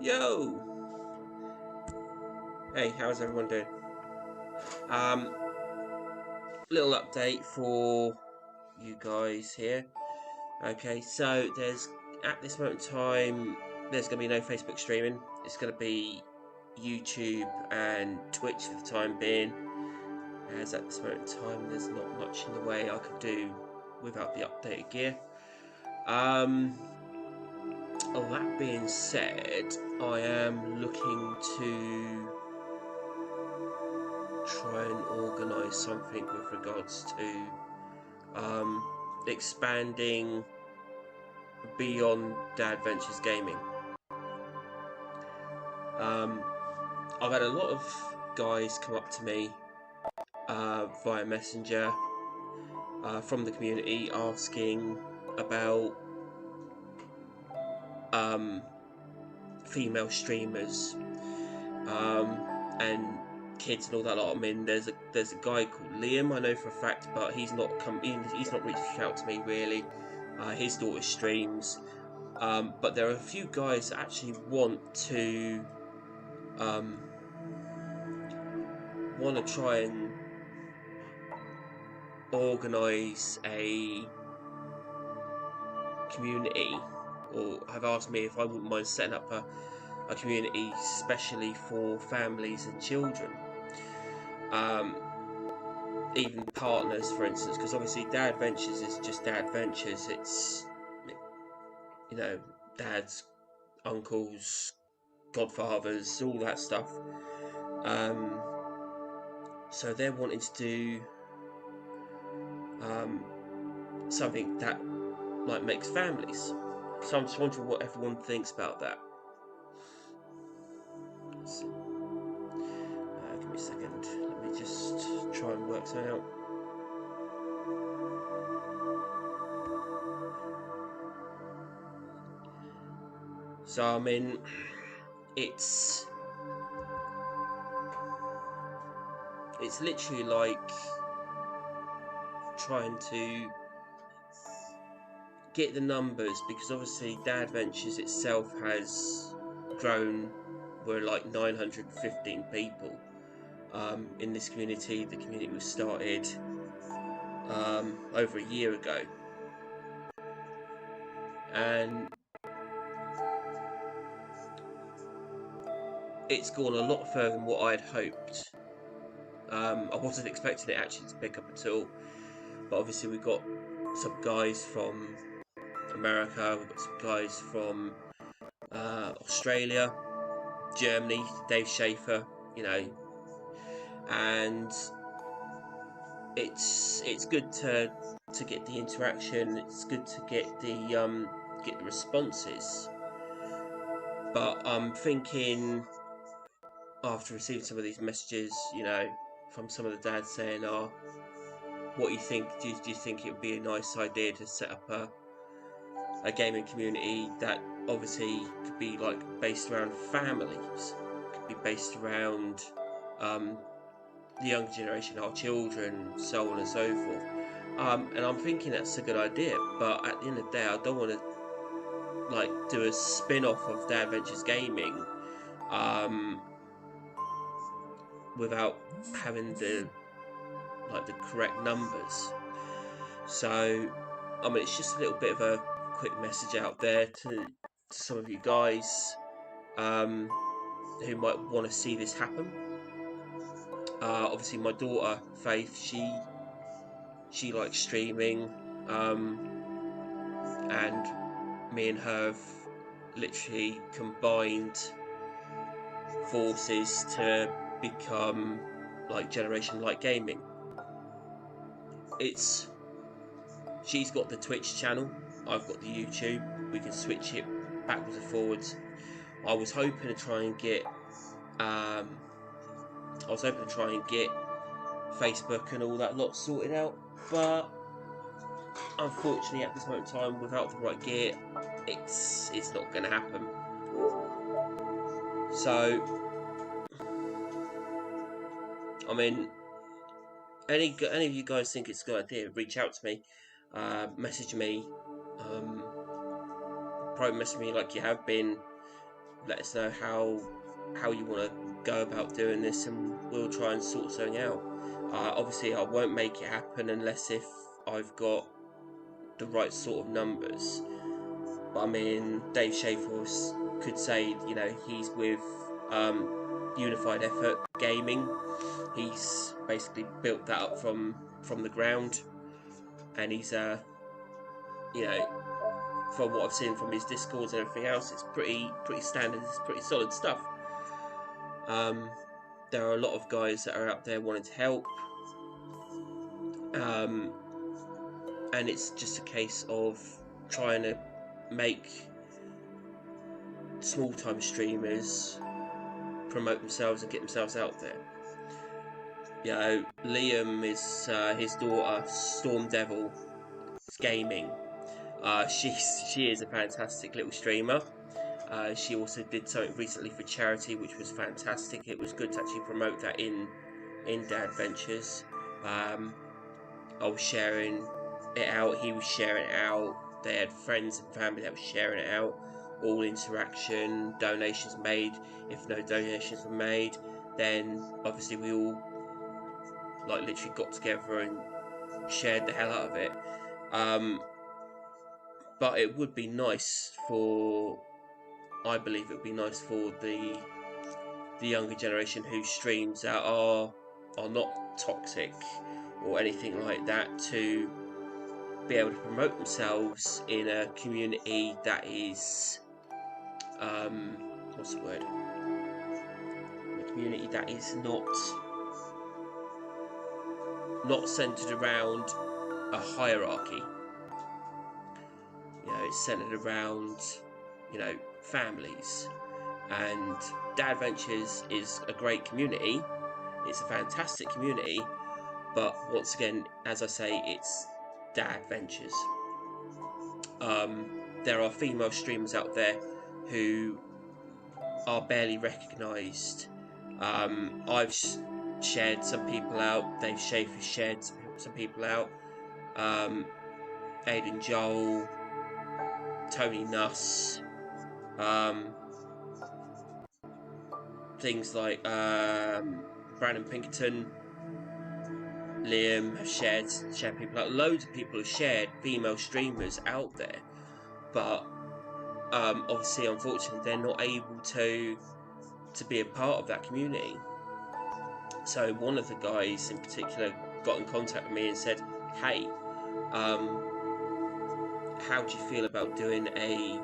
Yo! Hey, how's everyone doing? Little update for you guys here. Okay, so at this moment in time, there's going to be no Facebook streaming. It's going to be YouTube and Twitch for the time being. As at this moment in time, there's not much in the way I could do without the updated gear. That being said, I am looking to try and organise something with regards to expanding beyond Dad Ventures Gaming. I've had a lot of guys come up to me via Messenger from the community asking about female streamers and kids and all that lot. I mean, there's a guy called Liam, I know for a fact, but he's not reached out to me really. His daughter streams, but there are a few guys that actually want to try and organise a community, or have asked me if I wouldn't mind setting up a community especially for families and children. Even partners, for instance, because obviously Dad Ventures is just Dad Ventures. It's, you know, dads, uncles, godfathers, all that stuff. So they're wanting to do something that like makes families. So I'm just wondering what everyone thinks about that. Give me a second. Let me just try and work something out. So I mean, it's literally like trying to get the numbers, because obviously Dad Ventures itself has grown. We're like 915 people in this community. The community was started over a year ago, and it's gone a lot further than what I'd hoped. I wasn't expecting it actually to pick up at all, but obviously we've got some guys from America, we've got some guys from Australia, Germany, Dave Schaefer, you know, and it's good to get the interaction. It's good to get the responses, but I'm thinking, after receiving some of these messages, you know, from some of the dads saying, "Oh, what do you think? Do you think it would be a nice idea to set up a gaming community that obviously could be like based around families, could be based around the younger generation, our children, so on and so forth." And I'm thinking that's a good idea, but at the end of the day, I don't want to like do a spin-off of Dad Ventures Gaming without having the correct numbers. So I mean, it's just a little bit of a quick message out there to some of you guys who might want to see this happen. Obviously my daughter Faith, she likes streaming, and me and her have literally combined forces to become like Generation Light Gaming. She's got the Twitch channel, I've got the YouTube. We can switch it backwards and forwards. I was hoping to try and get Facebook and all that lot sorted out, but unfortunately at this moment in time, without the right gear, it's not going to happen. So I mean, any of you guys think it's a good idea, reach out to me, message me, private message me like you have been. Let us know how you want to go about doing this, and we'll try and sort something out. Obviously, I won't make it happen unless if I've got the right sort of numbers. But I mean, Dave Schaefer could say, you know, he's with Unified Effort Gaming. He's basically built that up from the ground, and he's you know, from what I've seen from his discords and everything else, it's pretty standard. It's pretty solid stuff. There are a lot of guys that are out there wanting to help, and it's just a case of trying to make small-time streamers promote themselves and get themselves out there. You know, Liam is his daughter, Storm Devil Gaming. She is a fantastic little streamer. She also did something recently for charity, which was fantastic. It was good to actually promote that in Dad Ventures. I was sharing it out, he was sharing it out, they had friends and family that were sharing it out, all interaction, donations made. If no donations were made, then obviously we all like literally got together and shared the hell out of it. But it would be nice for, I believe it would be nice for the younger generation whose streams that are not toxic or anything like that, to be able to promote themselves in a community that is what's the word? A community that is not centered around a hierarchy. You know, it's centered around, you know, families. And Dad Ventures is a great community. It's a fantastic community, but once again, as I say, it's Dad Ventures. There are female streamers out there who are barely recognised. I've shared some people out. Dave Schaefer shared some people out. Aiden Joel, Tony Nuss, things like Brandon Pinkerton, Liam have shared people out. Loads of people have shared female streamers out there, but obviously, unfortunately, they're not able to be a part of that community. So one of the guys in particular got in contact with me and said, "Hey, how do you feel about doing a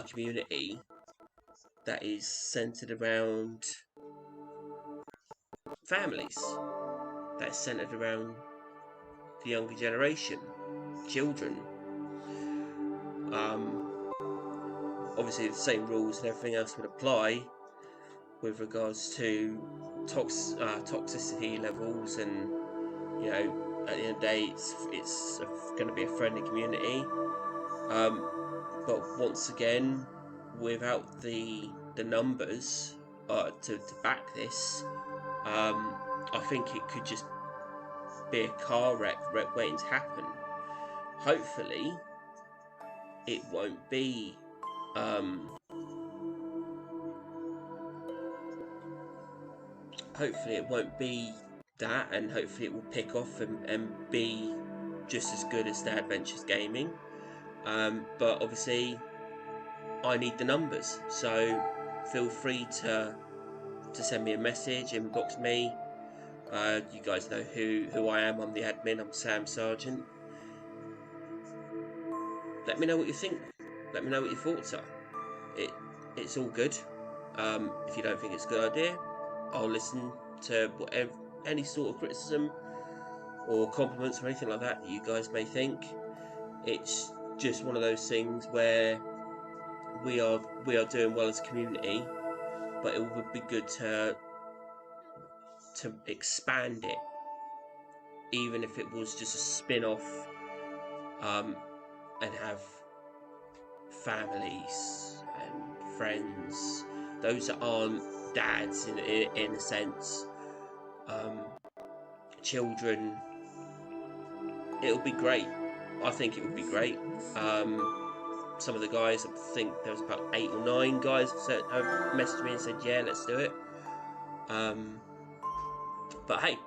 community that is centered around families, that's centered around the younger generation, children? Obviously the same rules and everything else would apply with regards to toxicity levels, and you know, at the end of the day, it's going to be a friendly community. But once again, without the numbers to back this, I think it could just be a car wreck waiting to happen. Hopefully, it won't be. Hopefully, it won't be that, and hopefully, it will pick off and be just as good as Dad Ventures Gaming. But obviously, I need the numbers, so feel free to send me a message, inbox me. You guys know who I am. I'm the admin. I'm Sam Sargent. Let me know what you think. Let me know what your thoughts are. It's all good. If you don't think it's a good idea, I'll listen to whatever, any sort of criticism or compliments or anything like that you guys may think. It's just one of those things where we are doing well as a community, but it would be good to expand it, even if it was just a spin-off, and have families and friends, those that aren't dads in a sense, children. It'll be great. I think it would be great. some of the guys, I think there was about 8 or 9 guys that messaged me and said, yeah, let's do it. But hey,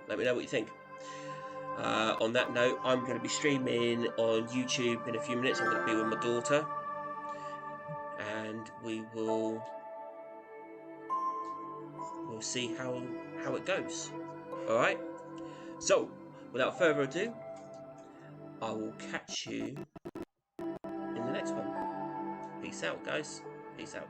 let me know what you think. On that note, I'm going to be streaming on YouTube in a few minutes. I'm going to be with my daughter, and we'll see how it goes. All right. So, without further ado, I will catch you in the next one. Peace out, guys. Peace out.